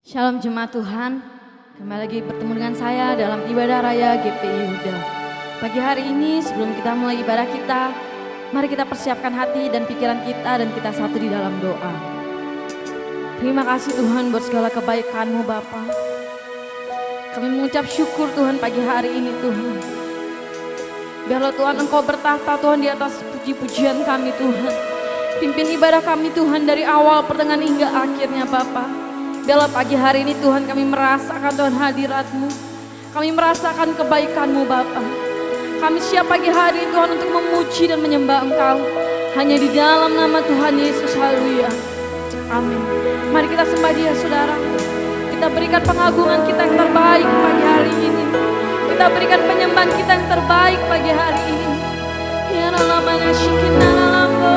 Shalom jemaat Tuhan, kembali lagi bertemu dengan saya dalam ibadah raya GPI Huda. Pagi hari ini sebelum kita mulai ibadah kita, mari kita persiapkan hati dan pikiran kita dan kita satu di dalam doa. Terima kasih Tuhan buat segala kebaikan-Mu Bapa. Kami mengucap syukur Tuhan pagi hari ini Tuhan. Biarlah Tuhan Engkau bertahta Tuhan di atas puji-pujian kami Tuhan. Pimpin ibadah kami Tuhan dari awal pertengahan hingga akhirnya Bapa. Biarlah pagi hari ini Tuhan kami merasakan Tuhan hadirat-Mu. Kami merasakan kebaikan-Mu Bapa. Kami siap pagi hari ini Tuhan untuk memuji dan menyembah Engkau. Hanya di dalam nama Tuhan Yesus, haleluya. Amin. Mari kita sembah Dia saudara. Kita berikan pengagungan kita yang terbaik pagi hari ini. Kita berikan penyembahan kita yang terbaik pagi hari ini. Ya Allah manasyikin nalambo.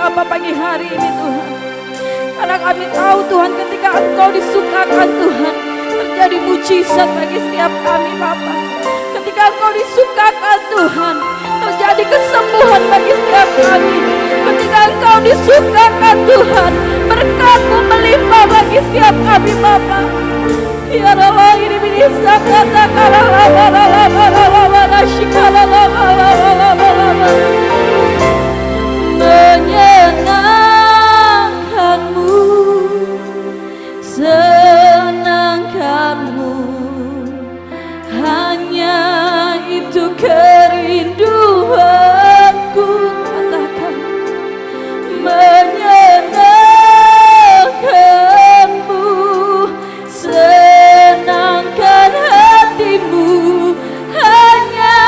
Bapa pagi hari ini Tuhan. Karena kami tahu Tuhan ketika Engkau disukakan Tuhan, terjadi mujizat bagi setiap kami Bapa. Ketika Engkau disukakan Tuhan, terjadi kesembuhan bagi setiap kami. Ketika Engkau disukakan Tuhan, berkat-Mu melimpah bagi setiap kami Bapa. Ya Allah, ini bisa kata kala menyenangkanmu, senangkanmu, hanya itu kerinduanku. Katakan menyenangkanmu, senangkan hatimu, hanya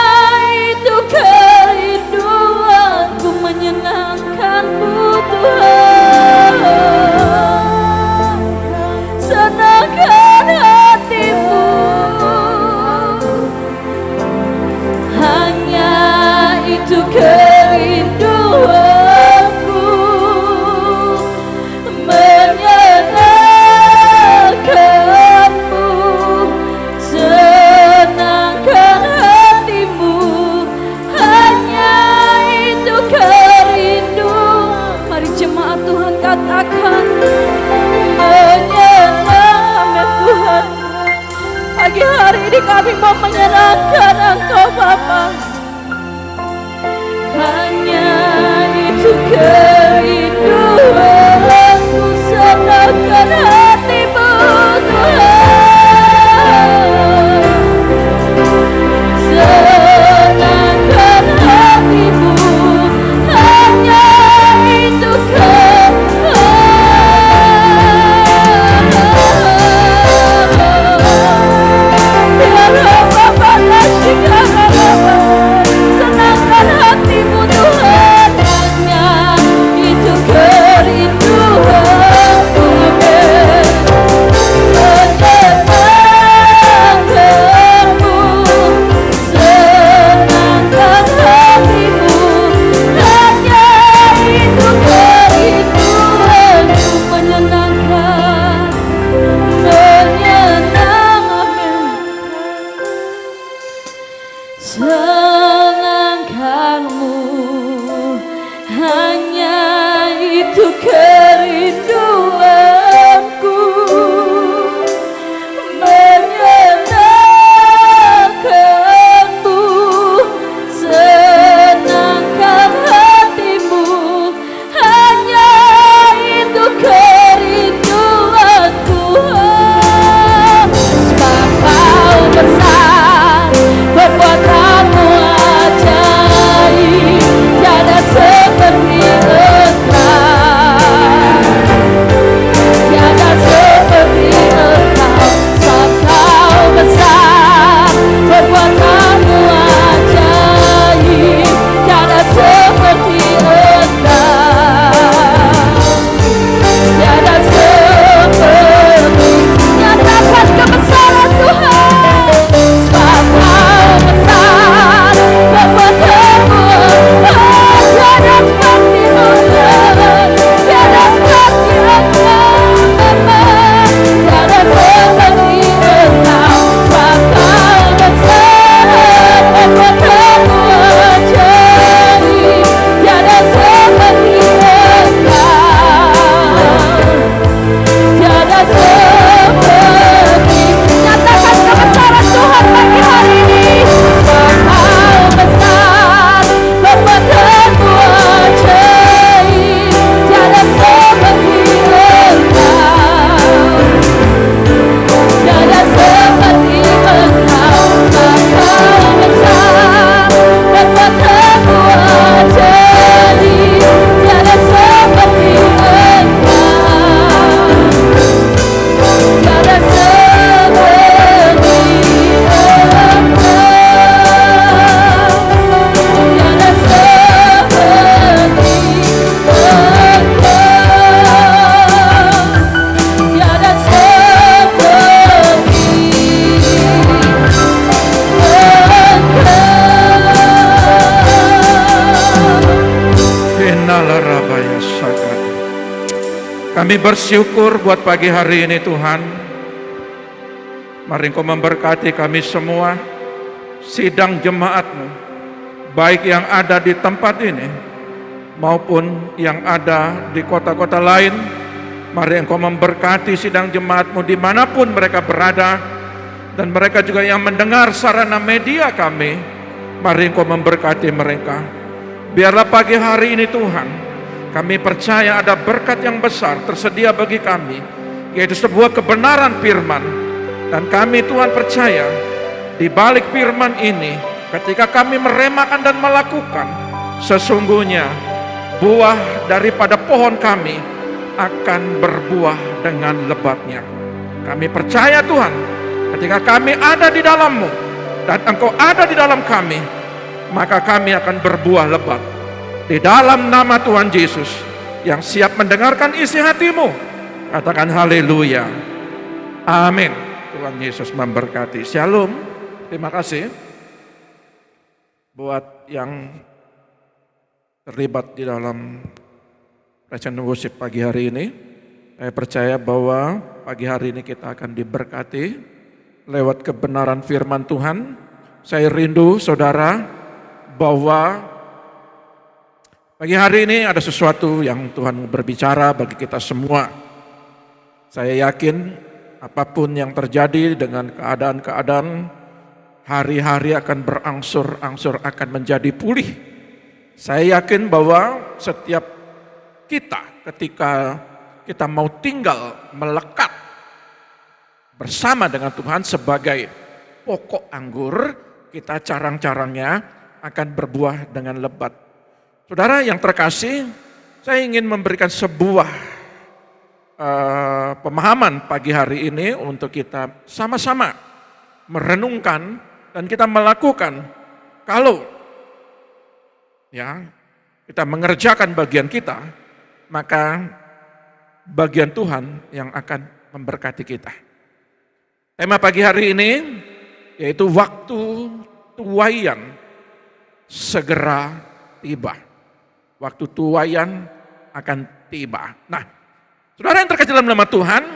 Kami bersyukur buat pagi hari ini Tuhan. Mari Engkau memberkati kami semua, sidang jemaat-Mu, baik yang ada di tempat ini maupun yang ada di kota-kota lain. Mari Engkau memberkati sidang jemaat-Mu dimanapun mereka berada, dan mereka juga yang mendengar sarana media kami. Mari Engkau memberkati mereka. Biarlah pagi hari ini Tuhan, kami percaya ada berkat yang besar tersedia bagi kami, yaitu sebuah kebenaran firman. Dan kami Tuhan percaya, di balik firman ini, ketika kami meremakan dan melakukan, sesungguhnya buah daripada pohon kami akan berbuah dengan lebatnya. Kami percaya Tuhan, ketika kami ada di dalam-Mu dan Engkau ada di dalam kami, maka kami akan berbuah lebat. Di dalam nama Tuhan Yesus yang siap mendengarkan isi hatimu, katakan haleluya. Amin. Tuhan Yesus memberkati. Shalom. Terima kasih buat yang terlibat di dalam praise and worship pagi hari ini. Saya percaya bahwa pagi hari ini kita akan diberkati lewat kebenaran firman Tuhan. Saya rindu saudara bahwa pagi hari ini ada sesuatu yang Tuhan berbicara bagi kita semua. Saya yakin apapun yang terjadi dengan keadaan-keadaan, hari-hari akan berangsur-angsur akan menjadi pulih. Saya yakin bahwa setiap kita ketika kita mau tinggal melekat bersama dengan Tuhan sebagai pokok anggur, kita carang-carangnya akan berbuah dengan lebat. Saudara yang terkasih, saya ingin memberikan sebuah pemahaman pagi hari ini untuk kita sama-sama merenungkan dan kita melakukan. Kalau kita mengerjakan bagian kita, maka bagian Tuhan yang akan memberkati kita. Tema pagi hari ini yaitu waktu tuaian segera tiba. Waktu tuaian akan tiba. Nah, saudara yang terkasih dalam nama Tuhan,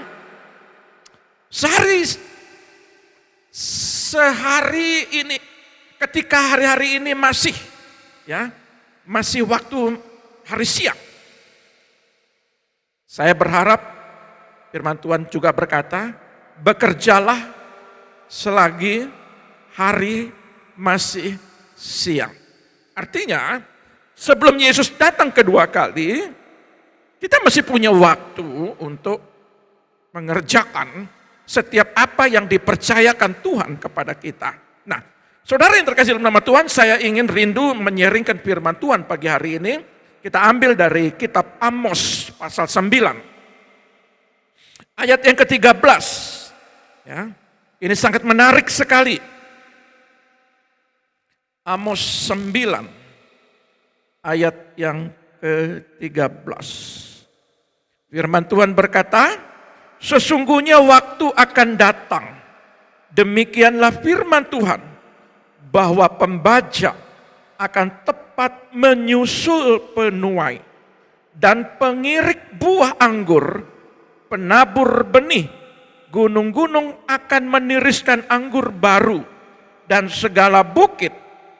sehari ini, ketika hari-hari ini masih waktu hari siang, saya berharap firman Tuhan juga berkata, bekerjalah selagi hari masih siang. Artinya, sebelum Yesus datang kedua kali, kita masih punya waktu untuk mengerjakan setiap apa yang dipercayakan Tuhan kepada kita. Nah, saudara yang terkasih dalam nama Tuhan, saya ingin rindu menyeringkan firman Tuhan pagi hari ini. Kita ambil dari kitab Amos pasal 9. Ayat yang ke-13. Ini sangat menarik sekali. Amos 9. Ayat yang ke-13. Firman Tuhan berkata, sesungguhnya waktu akan datang, demikianlah firman Tuhan, bahwa pembajak akan tepat menyusul penuai, dan pengirik buah anggur, penabur benih, gunung-gunung akan meniriskan anggur baru, dan segala bukit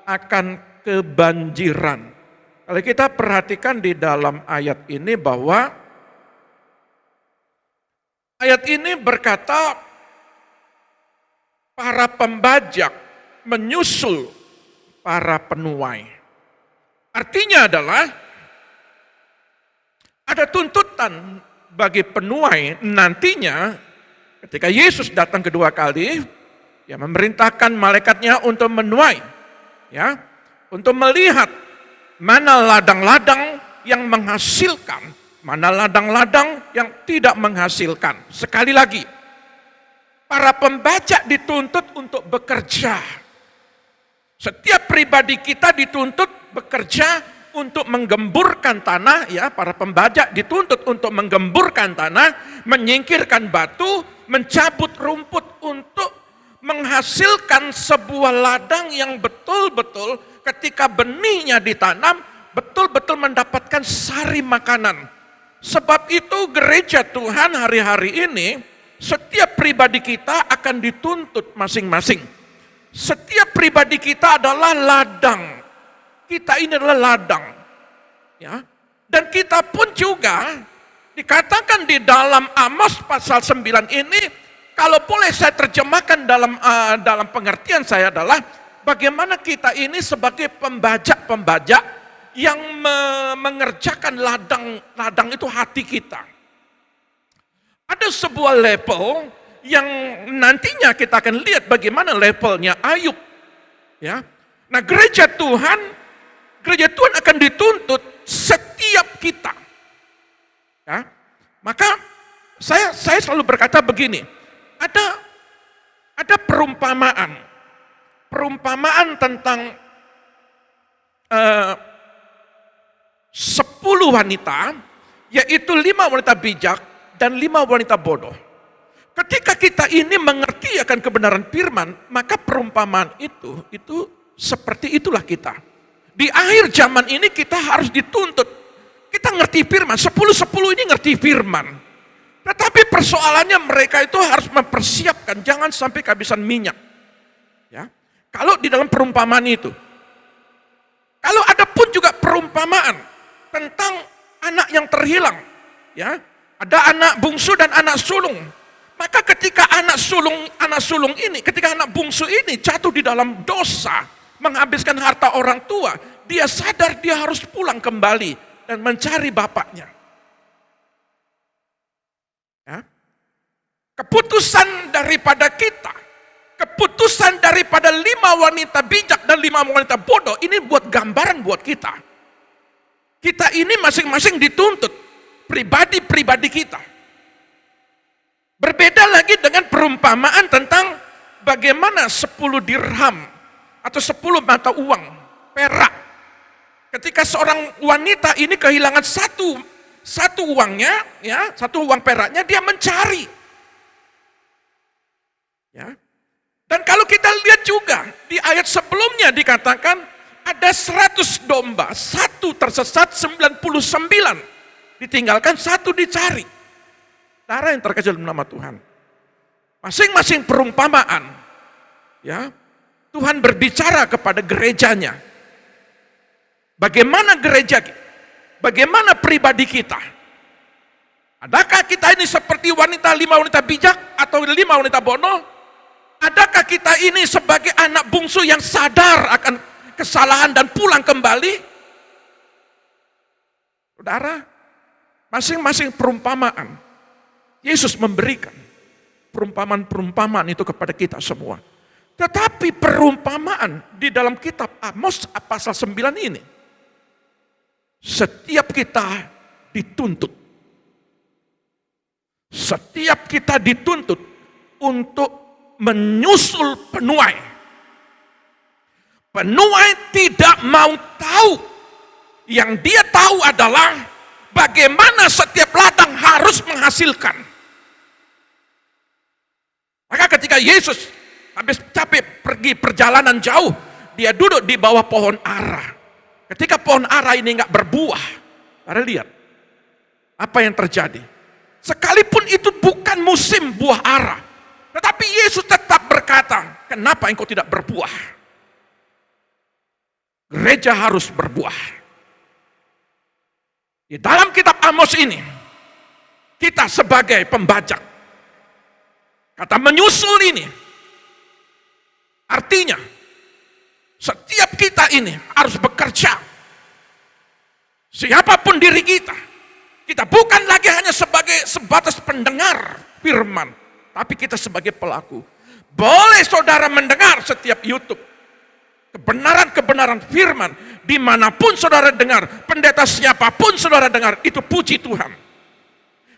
akan kebanjiran. Kalau kita perhatikan di dalam ayat ini bahwa ayat ini berkata para pembajak menyusul para penuai. Artinya adalah ada tuntutan bagi penuai nantinya ketika Yesus datang kedua kali, ya memerintahkan malaikatnya untuk menuai, untuk melihat mana ladang-ladang yang menghasilkan, mana ladang-ladang yang tidak menghasilkan. Sekali lagi, para pembajak dituntut untuk bekerja. Setiap pribadi kita dituntut bekerja untuk menggemburkan tanah, para pembajak dituntut untuk menggemburkan tanah, menyingkirkan batu, mencabut rumput untuk menghasilkan sebuah ladang yang betul-betul ketika benihnya ditanam, betul-betul mendapatkan sari makanan. Sebab itu gereja Tuhan hari-hari ini, setiap pribadi kita akan dituntut masing-masing. Setiap pribadi kita adalah ladang. Kita ini adalah ladang. Ya. Dan kita pun juga dikatakan di dalam Amos pasal 9 ini, kalau boleh saya terjemahkan dalam pengertian saya adalah bagaimana kita ini sebagai pembajak-pembajak yang mengerjakan ladang itu hati kita. Ada sebuah level yang nantinya kita akan lihat bagaimana levelnya Ayub. Ya. Nah, gereja Tuhan akan dituntut setiap kita. Ya. Maka saya selalu berkata begini, ada perumpamaan tentang 10 wanita, yaitu 5 wanita bijak dan 5 wanita bodoh. Ketika kita ini mengerti akan kebenaran firman, maka perumpamaan itu seperti itulah kita. Di akhir zaman ini kita harus dituntut. Kita ngerti firman, 10 ini ngerti firman. Tetapi persoalannya mereka itu harus mempersiapkan, jangan sampai kehabisan minyak. Ya. Kalau di dalam perumpamaan itu. Kalau ada pun juga perumpamaan tentang anak yang terhilang. Ya. Ada anak bungsu dan anak sulung. Maka ketika anak sulung ini, ketika anak bungsu ini jatuh di dalam dosa, menghabiskan harta orang tua, dia sadar dia harus pulang kembali dan mencari bapaknya. Ya. Keputusan daripada kita, keputusan daripada 5 wanita bijak dan 5 wanita bodoh, ini buat gambaran buat kita. Kita ini masing-masing dituntut, pribadi-pribadi kita. Berbeda lagi dengan perumpamaan tentang bagaimana 10 dirham atau 10 mata uang perak. Ketika seorang wanita ini kehilangan satu uangnya, ya, satu uang peraknya, dia mencari. Ya. Dan kalau kita lihat juga di ayat sebelumnya dikatakan ada 100 domba, 1 tersesat, 99 ditinggalkan, 1 dicari. Saudara yang terkasih dalam nama Tuhan, masing-masing perumpamaan, ya, Tuhan berbicara kepada gerejanya. Bagaimana gereja, bagaimana pribadi kita? Adakah kita ini seperti 5 wanita bijak atau 5 wanita bodoh? Adakah kita ini sebagai anak bungsu yang sadar akan kesalahan dan pulang kembali? Saudara, masing-masing perumpamaan Yesus memberikan perumpamaan-perumpamaan itu kepada kita semua. Tetapi perumpamaan di dalam kitab Amos pasal 9 ini, setiap kita dituntut. Setiap kita dituntut untuk menyusul penuai. Penuai tidak mau tahu. Yang dia tahu adalah bagaimana setiap ladang harus menghasilkan. Maka ketika Yesus habis capek pergi perjalanan jauh, dia duduk di bawah pohon ara. Ketika pohon ara ini nggak berbuah, Anda lihat apa yang terjadi. Sekalipun itu bukan musim buah ara, tetapi Yesus tetap berkata, kenapa engkau tidak berbuah? Gereja harus berbuah. Di dalam kitab Amos ini, kita sebagai pembajak, kata menyusul ini, artinya setiap kita ini harus bekerja. Siapapun diri kita, kita bukan lagi hanya sebatas pendengar firman, tapi kita sebagai pelaku. Boleh saudara mendengar setiap YouTube kebenaran-kebenaran firman, dimanapun saudara dengar, pendeta siapapun saudara dengar, itu puji Tuhan.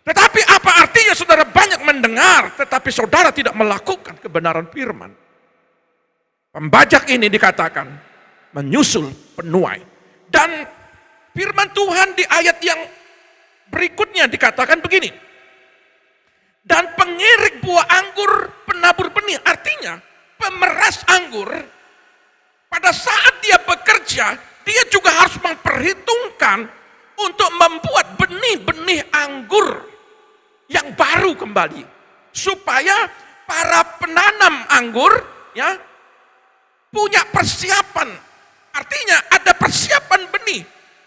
Tetapi apa artinya saudara banyak mendengar, tetapi saudara tidak melakukan kebenaran firman? Pembajak ini dikatakan menyusul penuai. Dan firman Tuhan di ayat yang berikutnya dikatakan begini. Dan pengirik buah anggur, penabur benih, artinya pemeras anggur, pada saat dia bekerja, dia juga harus memperhitungkan untuk membuat benih-benih anggur yang baru kembali, supaya para penanam anggur ya punya persiapan. Artinya ada persiapan benih,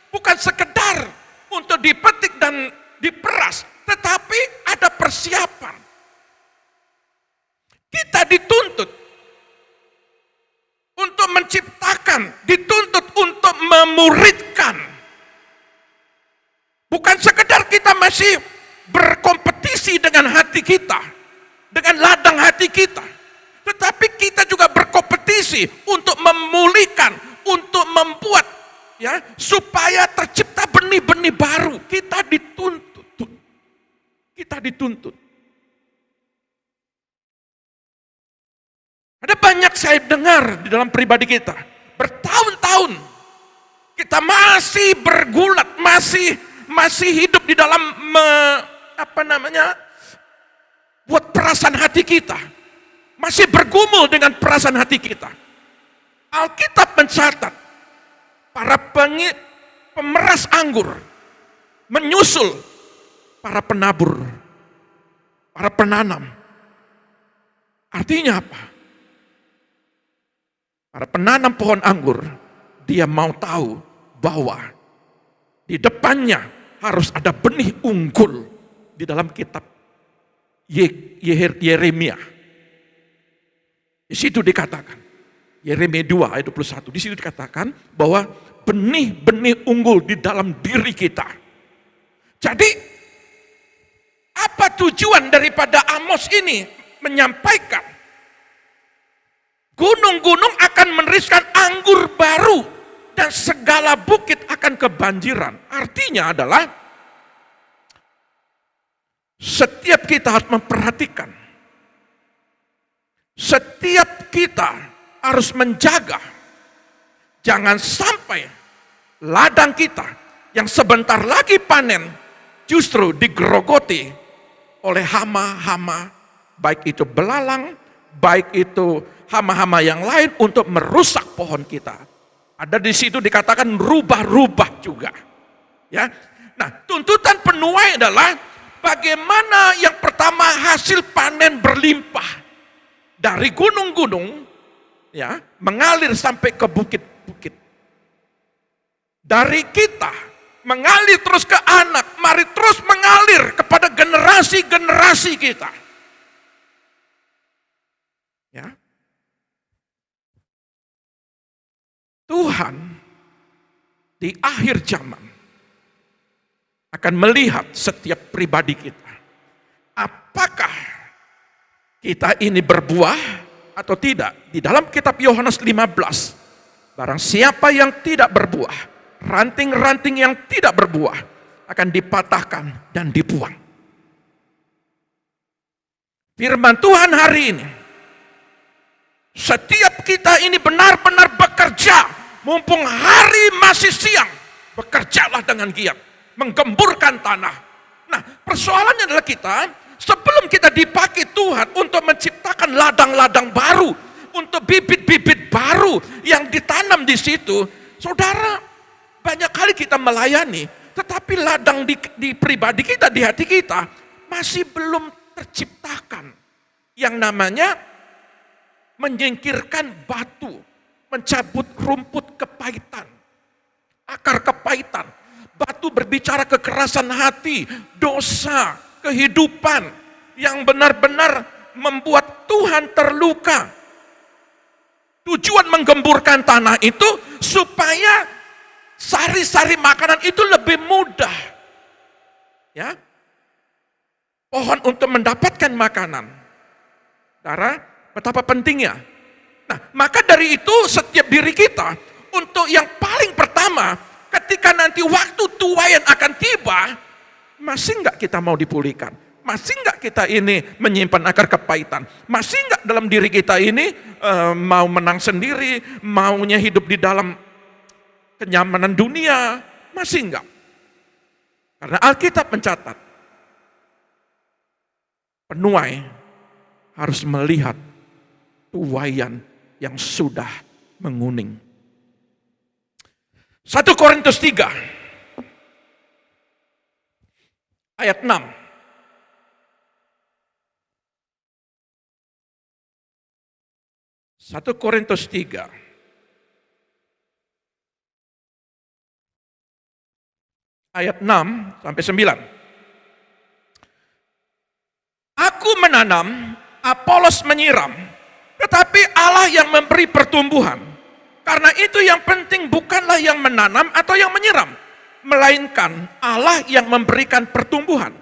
bukan sekedar untuk dipetik dan diperas, tetapi ada persiapan. Kita dituntut untuk menciptakan, dituntut untuk memuridkan. Bukan sekedar kita masih berkompetisi dengan hati kita, dengan ladang hati kita, tetapi kita juga berkompetisi untuk memulihkan, untuk membuat ya supaya tercipta benih-benih baru. Kita dituntut. Kita dituntut. Ada banyak saya dengar di dalam pribadi kita, bertahun-tahun kita masih bergulat, masih hidup di dalam buat perasaan hati kita, masih bergumul dengan perasaan hati kita. Alkitab mencatat para pemeras anggur menyusul para penabur, para penanam. Artinya apa? Para penanam pohon anggur, dia mau tahu bahwa di depannya harus ada benih unggul. Di dalam kitab Yeremia, di situ dikatakan, Yeremia 2 ayat 21, di situ dikatakan bahwa benih-benih unggul di dalam diri kita. Jadi, apa tujuan daripada Amos ini menyampaikan gunung-gunung akan meneriskan anggur baru dan segala bukit akan kebanjiran? Artinya adalah setiap kita harus memperhatikan, setiap kita harus menjaga, jangan sampai ladang kita yang sebentar lagi panen justru digerogoti oleh hama-hama, baik itu belalang, baik itu hama-hama yang lain untuk merusak pohon kita. Ada di situ dikatakan rubah-rubah juga. Ya. Nah, tuntutan penuai adalah bagaimana yang pertama hasil panen berlimpah dari gunung-gunung ya, mengalir sampai ke bukit-bukit. Dari kita mengalir terus ke anak, mari terus mengalir kepada generasi-generasi kita. Ya. Tuhan di akhir zaman akan melihat setiap pribadi kita. Apakah kita ini berbuah atau tidak? Di dalam kitab Yohanes 15, barang siapa yang tidak berbuah, ranting-ranting yang tidak berbuah akan dipatahkan dan dibuang. Firman Tuhan hari ini, setiap kita ini benar-benar bekerja, mumpung hari masih siang, bekerjalah dengan giat, menggemburkan tanah. Nah, persoalannya adalah kita, sebelum kita dipakai Tuhan untuk menciptakan ladang-ladang baru, untuk bibit-bibit baru yang ditanam di situ, saudara, banyak kali kita melayani, tetapi ladang di pribadi kita, di hati kita, masih belum terciptakan. Yang namanya menyingkirkan batu, mencabut rumput kepahitan, akar kepahitan. Batu berbicara kekerasan hati, dosa, kehidupan yang benar-benar membuat Tuhan terluka. Tujuan menggemburkan tanah itu supaya sari-sari makanan itu lebih mudah. Ya. Pohon untuk mendapatkan makanan. Karena betapa pentingnya. Nah, maka dari itu setiap diri kita untuk yang paling pertama, ketika nanti waktu tuaian akan tiba, masih enggak kita mau dipulihkan? Masih enggak kita ini menyimpan akar kepahitan? Masih enggak dalam diri kita ini mau menang sendiri, maunya hidup di dalam kenyamanan dunia? Masih enggak? Karena Alkitab mencatat, penuai harus melihat tuaian yang sudah menguning. 1 Korintus 3 ayat 6. Satu Korintus 3 ayat 6 sampai 9. Aku menanam, Apolos menyiram, tetapi Allah yang memberi pertumbuhan. Karena itu yang penting bukanlah yang menanam atau yang menyiram, melainkan Allah yang memberikan pertumbuhan.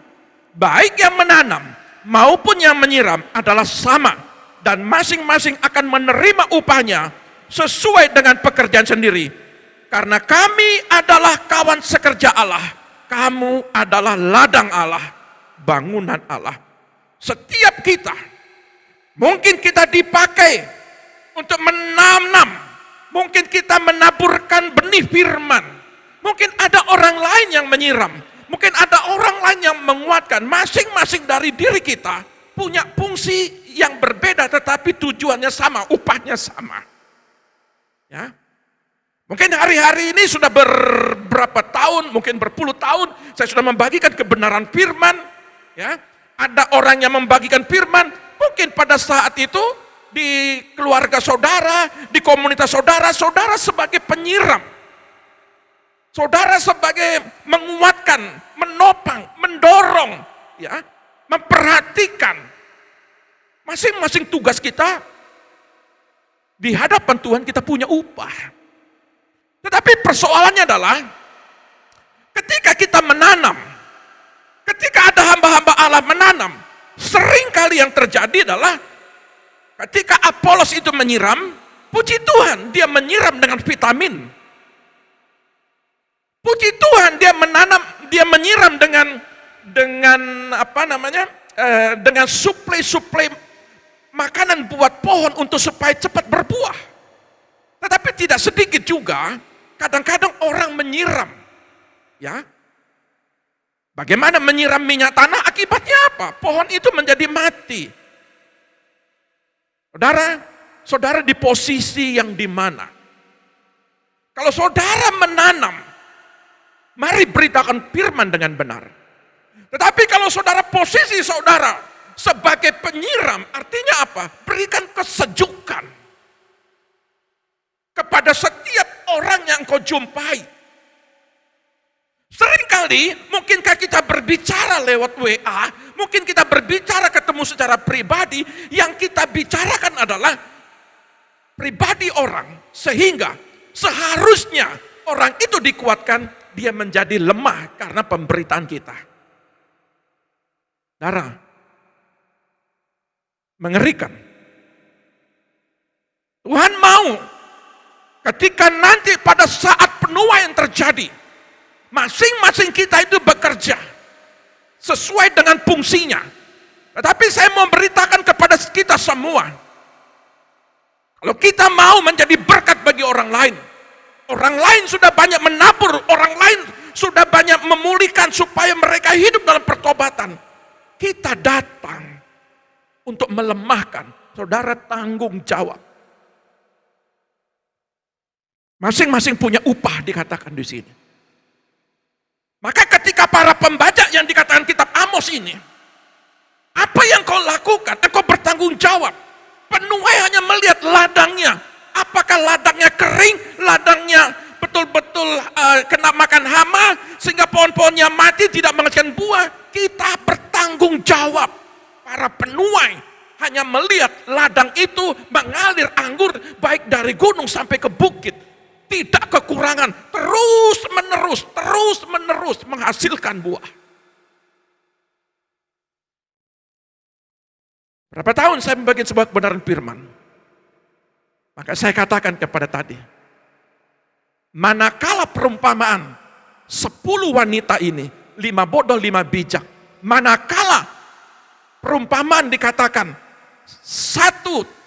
Baik yang menanam maupun yang menyiram adalah sama, dan masing-masing akan menerima upahnya sesuai dengan pekerjaan sendiri. Karena kami adalah kawan sekerja Allah, kamu adalah ladang Allah, bangunan Allah. Setiap kita, mungkin kita dipakai untuk menanam, mungkin kita menaburkan benih firman, mungkin ada orang lain yang menyiram, mungkin ada orang lain yang menguatkan. Masing-masing dari diri kita punya fungsi yang berbeda, tetapi tujuannya sama, upahnya sama. Ya, mungkin hari-hari ini sudah beberapa tahun, mungkin berpuluh tahun, saya sudah membagikan kebenaran firman. Ya, ada orang yang membagikan firman, mungkin pada saat itu di keluarga saudara, di komunitas saudara, saudara sebagai penyiram, saudara sebagai menguatkan, menopang, mendorong, ya, memperhatikan. Masing-masing tugas kita di hadapan Tuhan kita punya upah. Tetapi persoalannya adalah ketika kita menanam, ketika ada hamba-hamba Allah menanam, seringkali yang terjadi adalah ketika Apolos itu menyiram, puji Tuhan dia menyiram dengan vitamin. Puji Tuhan dia menanam, dia menyiram dengan apa namanya? Dengan suplai makanan buat pohon untuk supaya cepat berbuah. Tetapi tidak sedikit juga kadang-kadang orang menyiram, ya. Bagaimana menyiram minyak tanah, akibatnya apa? Pohon itu menjadi mati. Saudara di posisi yang di mana? Kalau saudara menanam, mari beritakan firman dengan benar. Tetapi kalau saudara posisi saudara sebagai penyiram, artinya apa? Berikan kesejukan kepada setiap orang yang kau jumpai. Seringkali, mungkinkah kita berbicara lewat WA, mungkin kita berbicara ketemu secara pribadi, yang kita bicarakan adalah pribadi orang, sehingga seharusnya orang itu dikuatkan, dia menjadi lemah karena pemberitaan kita. Saudara, mengerikan. Tuhan mau ketika nanti pada saat penuaian terjadi, masing-masing kita itu bekerja sesuai dengan fungsinya. Tetapi saya mau beritakan kepada kita semua, kalau kita mau menjadi berkat bagi orang lain sudah banyak menabur, orang lain sudah banyak memulihkan supaya mereka hidup dalam pertobatan. Kita datang untuk melemahkan, saudara tanggung jawab. Masing-masing punya upah dikatakan di sini. Maka ketika para pembaca yang dikatakan kitab Amos ini, apa yang kau lakukan? Engkau bertanggung jawab. Penuai hanya melihat ladangnya. Apakah ladangnya kering, ladangnya betul-betul kena makan hama, sehingga pohon-pohonnya mati, tidak menghasilkan buah. Kita bertanggung jawab. Para penuai hanya melihat ladang itu mengalir anggur baik dari gunung sampai ke bukit. Tidak kekurangan, terus menerus menghasilkan buah. Berapa tahun saya membagi sebuah kebenaran firman, maka saya katakan kepada tadi, manakala perumpamaan 10 wanita ini, 5 bodoh 5 bijak, manakala perumpamaan dikatakan 1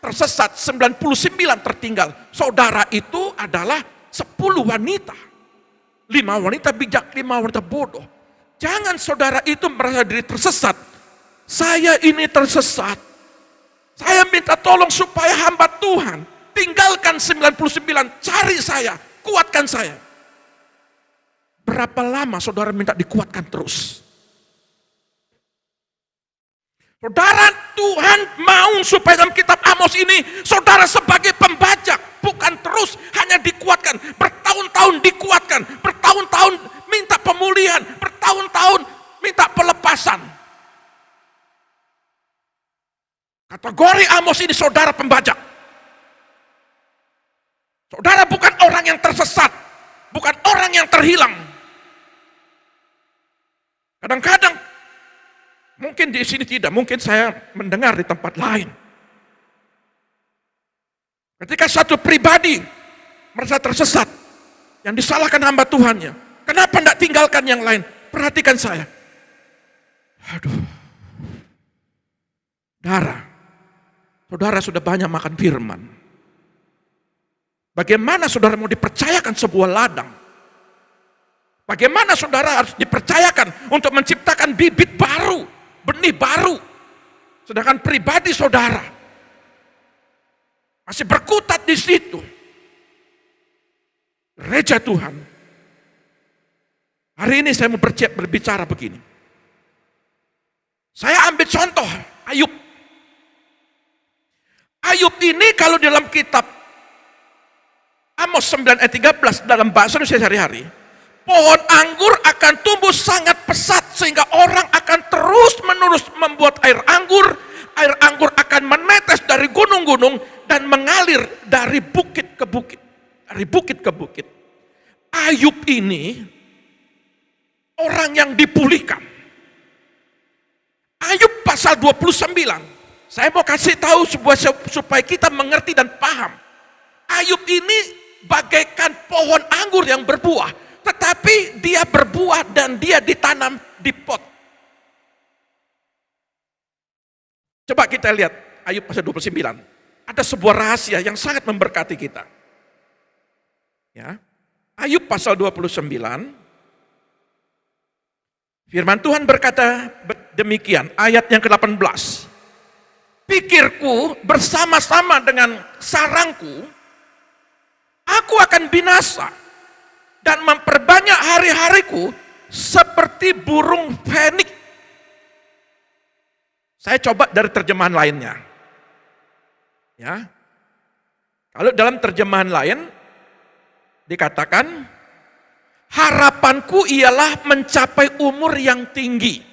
tersesat, 99 tertinggal. Saudara itu adalah 10 wanita. 5 wanita bijak, 5 wanita bodoh. Jangan saudara itu merasa diri tersesat. Saya ini tersesat. Saya minta tolong supaya hamba Tuhan. Tinggalkan 99, cari saya, kuatkan saya. Berapa lama saudara minta dikuatkan terus? Saudara, Tuhan mau supaya dalam kitab Amos ini, saudara sebagai pembajak, bukan terus hanya dikuatkan, bertahun-tahun dikuatkan, bertahun-tahun minta pemulihan, bertahun-tahun minta pelepasan. Kategori Amos ini saudara pembajak. Saudara bukan orang yang tersesat, bukan orang yang terhilang. Kadang-kadang, mungkin di sini tidak, mungkin saya mendengar di tempat lain. Ketika satu pribadi merasa tersesat, yang disalahkan hamba Tuhannya, kenapa tidak tinggalkan yang lain? Perhatikan saya. Aduh, saudara sudah banyak makan firman. Bagaimana saudara mau dipercayakan sebuah ladang? Bagaimana saudara harus dipercayakan untuk menciptakan bibit baru, benih baru? Sedangkan pribadi saudara masih berkutat di situ. Gereja Tuhan. Hari ini saya mau berbicara begini. Saya ambil contoh Ayub. Ayub ini kalau dalam kitab Amos 9 ayat 13 dalam bahasa Indonesia sehari-hari, pohon anggur akan tumbuh sangat pesat sehingga orang akan terus-menerus membuat air anggur akan menetes dari gunung-gunung dan mengalir dari bukit ke bukit. Dari bukit ke bukit. Ayub ini orang yang dipulihkan. Ayub pasal 29. Saya mau kasih tahu supaya kita mengerti dan paham. Ayub ini bagaikan pohon anggur yang berbuah, tetapi dia berbuah dan dia ditanam di pot. Coba kita lihat Ayub pasal 29. Ada sebuah rahasia yang sangat memberkati kita. Ya. Ayub pasal 29. Firman Tuhan berkata demikian, ayat yang ke-18. Pikirku bersama-sama dengan sarangku, aku akan binasa dan memperbanyak hari-hariku seperti burung fenik. Saya coba dari terjemahan lainnya. Ya. Kalau dalam terjemahan lain dikatakan, harapanku ialah mencapai umur yang tinggi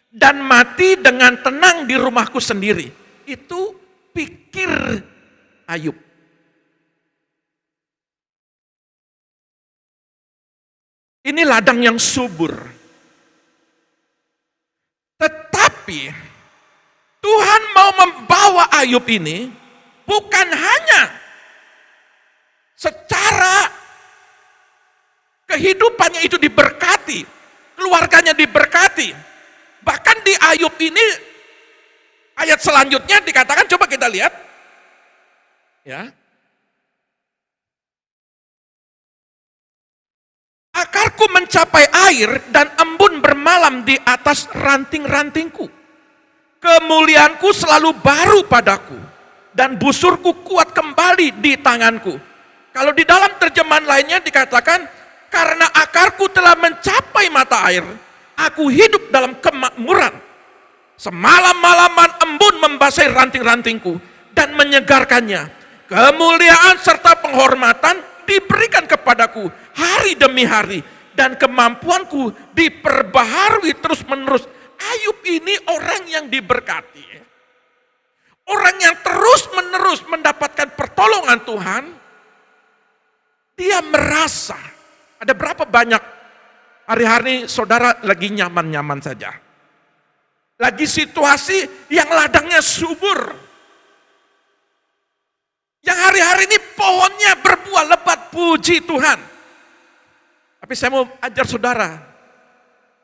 dan mati dengan tenang di rumahku sendiri. Itu pikir Ayub. Ini ladang yang subur. Tetapi Tuhan mau membawa Ayub ini bukan hanya secara kehidupannya itu diberkati, keluarganya diberkati. Bahkan di Ayub ini ayat selanjutnya dikatakan, coba kita lihat. Ya. Akarku mencapai air dan embun bermalam di atas ranting-rantingku. Kemuliaanku selalu baru padaku dan busurku kuat kembali di tanganku. Kalau di dalam terjemahan lainnya dikatakan, karena akarku telah mencapai mata air, aku hidup dalam kemakmuran. Semalam-malaman embun membasahi ranting-rantingku dan menyegarkannya. Kemuliaan serta penghormatan diberikan kepadaku hari demi hari, dan kemampuanku diperbaharui terus-menerus. Ayub ini orang yang diberkati. Orang yang terus-menerus mendapatkan pertolongan Tuhan. Dia merasa, ada berapa banyak hari-hari saudara lagi nyaman-nyaman saja. Lagi situasi yang ladangnya subur. Yang hari-hari ini pohonnya berbuah lebat, puji Tuhan. Tapi saya mau ajar saudara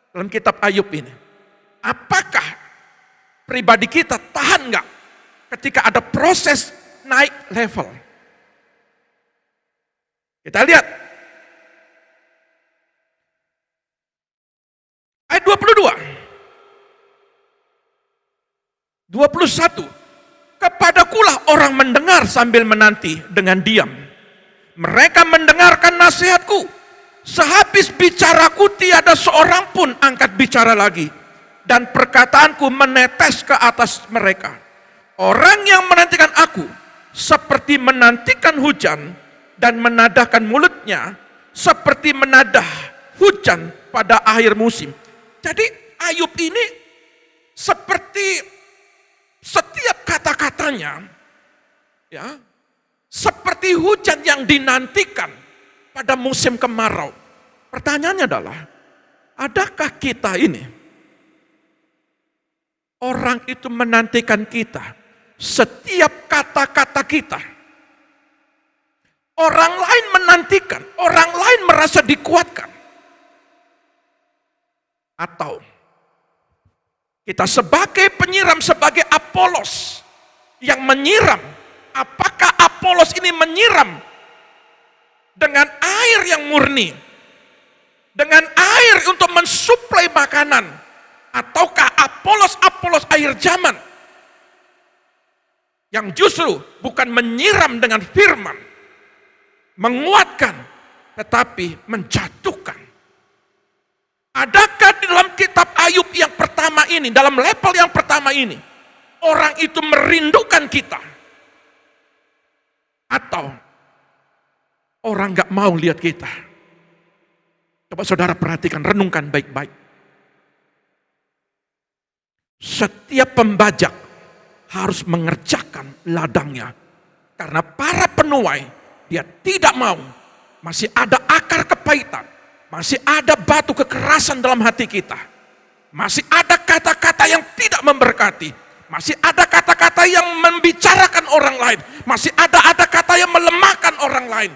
dalam kitab Ayub ini. Apakah pribadi kita tahan nggak ketika ada proses naik level? Kita lihat. Ayat 22. 21. Kepadakulah orang mendengar sambil menanti dengan diam. Mereka mendengarkan nasihatku. Sehabis bicaraku tiada seorang pun angkat bicara lagi. dan perkataanku menetes ke atas mereka. Orang yang menantikan aku seperti menantikan hujan dan menadahkan mulutnya seperti menadah hujan pada akhir musim. Jadi Ayub ini seperti setiap kata-katanya ya, seperti hujan yang dinantikan pada musim kemarau. Pertanyaannya adalah, adakah kita ini orang itu menantikan kita setiap kata-kata kita? Orang lain menantikan, orang lain merasa dikuatkan. Atau kita sebagai penyiram, sebagai Apolos yang menyiram, apakah Apolos ini menyiram dengan air yang murni, dengan air untuk mensuplai makanan, ataukah Apolos akhir zaman yang justru bukan menyiram dengan firman, menguatkan, tetapi menjatuhkan? Adakah di dalam kitab Ayub yang pertama ini, dalam level yang pertama ini, orang itu merindukan kita? Atau orang gak mau lihat kita? Coba saudara perhatikan, renungkan baik-baik. Setiap pembajak harus mengerjakan ladangnya. Karena para penuai, dia tidak mau. Masih ada akar kepahitan. Masih ada batu kekerasan dalam hati kita. Masih ada kata-kata yang tidak memberkati. Masih ada kata-kata yang membicarakan orang lain. Masih ada kata yang melemahkan orang lain.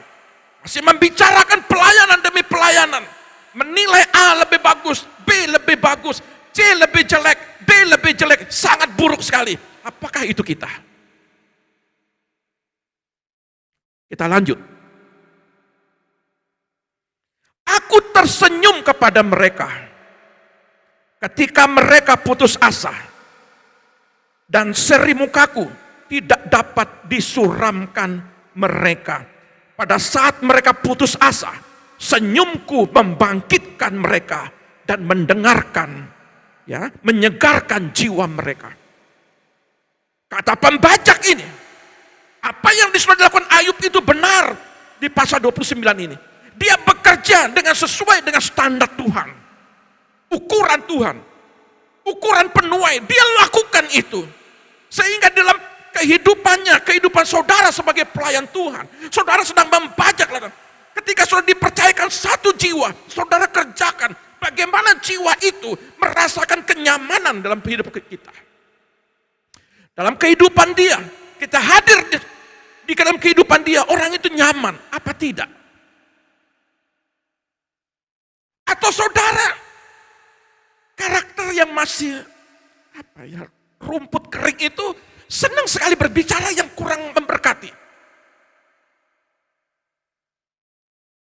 Masih membicarakan pelayanan demi pelayanan. Menilai A lebih bagus, B lebih bagus, C lebih jelek, D lebih jelek. Sangat buruk sekali. Apakah itu kita? Kita lanjut. Aku tersenyum kepada mereka ketika mereka putus asa, dan seri mukaku tidak dapat disuramkan mereka. Pada saat mereka putus asa, senyumku membangkitkan mereka dan mendengarkan, ya, menyegarkan jiwa mereka. Kata pembajak ini, apa yang disuruh dilakukan Ayub itu benar di pasal 29 ini. Dia bekerja dengan sesuai dengan standar Tuhan. Ukuran Tuhan. Ukuran penuai. Dia lakukan itu. Sehingga dalam kehidupannya, kehidupan saudara sebagai pelayan Tuhan, saudara sedang membajak. Ketika saudara dipercayakan satu jiwa, saudara kerjakan. Bagaimana jiwa itu merasakan kenyamanan dalam kehidupan kita. Dalam kehidupan dia, kita hadir di dalam kehidupan dia, orang itu nyaman. Apa tidak? Atau saudara, karakter yang masih rumput kering itu senang sekali berbicara yang kurang memberkati.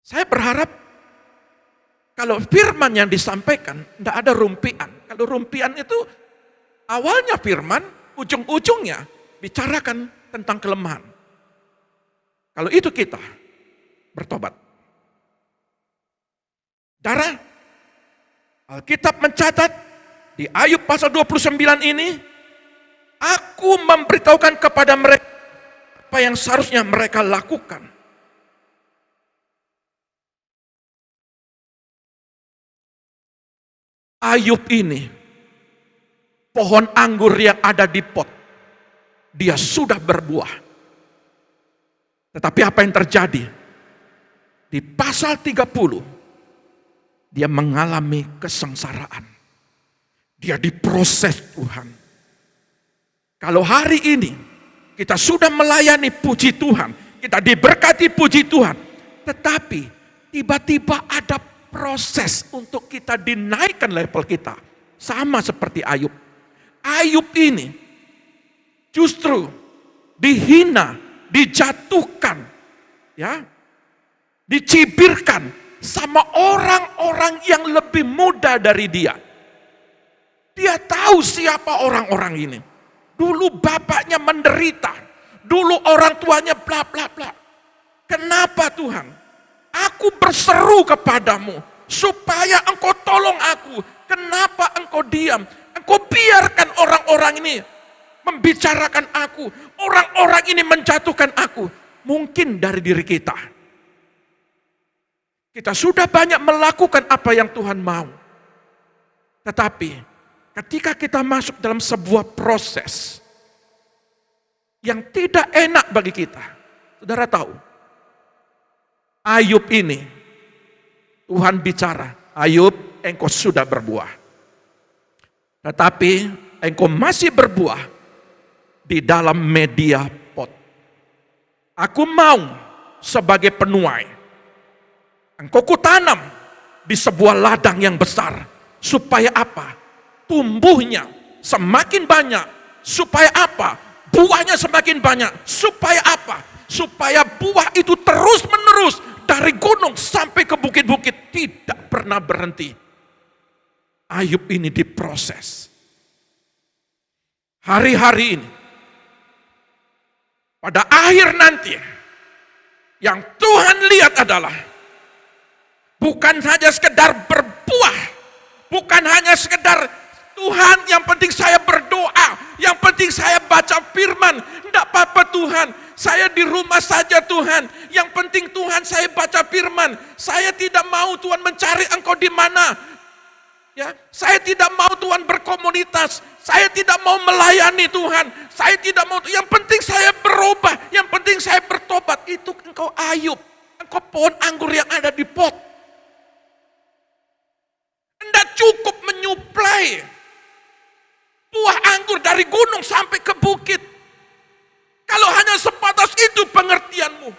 Saya berharap kalau firman yang disampaikan tidak ada rumpian. Kalau rumpian itu awalnya firman, ujung-ujungnya bicarakan tentang kelemahan. Kalau itu kita bertobat. Saudara, Alkitab mencatat di Ayub pasal 29 ini, aku memberitahukan kepada mereka apa yang seharusnya mereka lakukan. Ayub ini, pohon anggur yang ada di pot, dia sudah berbuah. Tetapi apa yang terjadi? Di pasal 30, dia mengalami kesengsaraan. Dia diproses Tuhan. Kalau hari ini kita sudah melayani puji Tuhan, kita diberkati puji Tuhan, tetapi tiba-tiba ada proses untuk kita dinaikkan level kita. Sama seperti Ayub. Ayub ini justru dihina, dijatuhkan, ya, dicibirkan sama orang-orang yang lebih muda dari dia. Dia tahu siapa orang-orang ini. Dulu bapaknya menderita. Dulu orang tuanya bla bla bla. Kenapa Tuhan? Aku berseru kepadamu supaya engkau tolong aku. Kenapa engkau diam? Engkau biarkan orang-orang ini membicarakan aku. Orang-orang ini menjatuhkan aku. Mungkin dari diri kita. Kita sudah banyak melakukan apa yang Tuhan mau. Tetapi ketika kita masuk dalam sebuah proses yang tidak enak bagi kita. Saudara tahu, Ayub ini, Tuhan bicara, Ayub, engkau sudah berbuah. Tetapi engkau masih berbuah di dalam media pot. Aku mau sebagai penuai. Engkau kutanam di sebuah ladang yang besar. Supaya apa? Tumbuhnya semakin banyak. Supaya apa? Buahnya semakin banyak. Supaya apa? Supaya buah itu terus menerus dari gunung sampai ke bukit-bukit tidak pernah berhenti. Ayub ini diproses. Hari-hari ini. Pada akhir nanti. Yang Tuhan lihat adalah. Bukan saja sekedar berbuah. Bukan hanya sekedar Tuhan yang penting saya berdoa. Yang penting saya baca firman. Tidak apa-apa Tuhan. Saya di rumah saja Tuhan. Yang penting Tuhan saya baca firman. Saya tidak mau Tuhan mencari Engkau di mana. Ya, saya tidak mau Tuhan berkomunitas, saya tidak mau melayani Tuhan, saya tidak mau, yang penting saya berubah, yang penting saya bertobat. Itu engkau Ayub, engkau pohon anggur yang ada di pot. Tidak cukup menyuplai buah anggur dari gunung sampai ke bukit. Kalau hanya sebatas itu pengertianmu.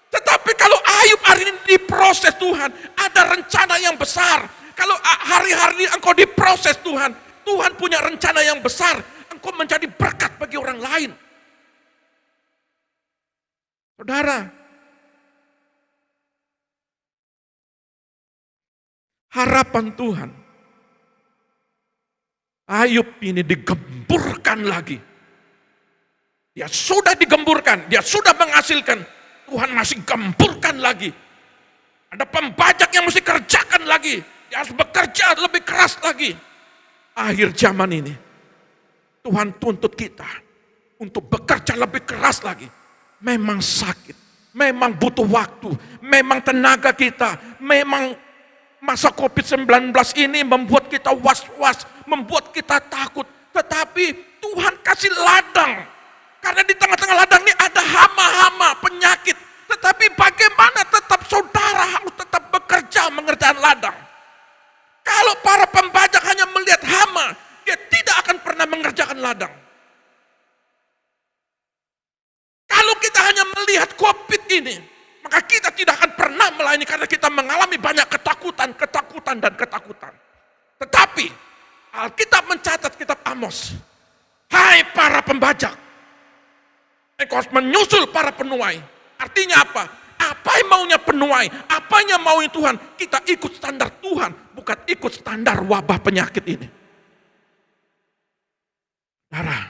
Tetapi kalau Ayub hari ini diproses Tuhan, ada rencana yang besar. Kalau hari-hari engkau diproses Tuhan, Tuhan punya rencana yang besar. Engkau menjadi berkat bagi orang lain. Saudara, harapan Tuhan, Ayub ini digemburkan lagi. Dia sudah digemburkan, dia sudah menghasilkan. Tuhan masih gemburkan lagi. Ada pembajak yang mesti kerjakan lagi. Dia harus bekerja lebih keras lagi. Akhir zaman ini, Tuhan tuntut kita untuk bekerja lebih keras lagi. Memang sakit, memang butuh waktu, memang tenaga kita, memang masa COVID-19 ini membuat kita was-was, membuat kita takut. Tetapi Tuhan kasih ladang. Karena di tengah-tengah ladang ini ada hama-hama, penyakit. Tetapi bagaimana tetap saudara harus tetap bekerja mengerjakan ladang. Kalau para pembajak hanya melihat hama, dia tidak akan pernah mengerjakan ladang. Kalau kita hanya melihat COVID ini, maka kita tidak akan pernah melayani karena kita mengalami banyak ketakutan. Tetapi Alkitab mencatat kitab Amos, hai para pembajak, engkau harus menyusul para penuai. Artinya apa? Apa yang maunya penuai, apa yang maunya Tuhan, kita ikut standar Tuhan, bukan ikut standar wabah penyakit ini. Saudara,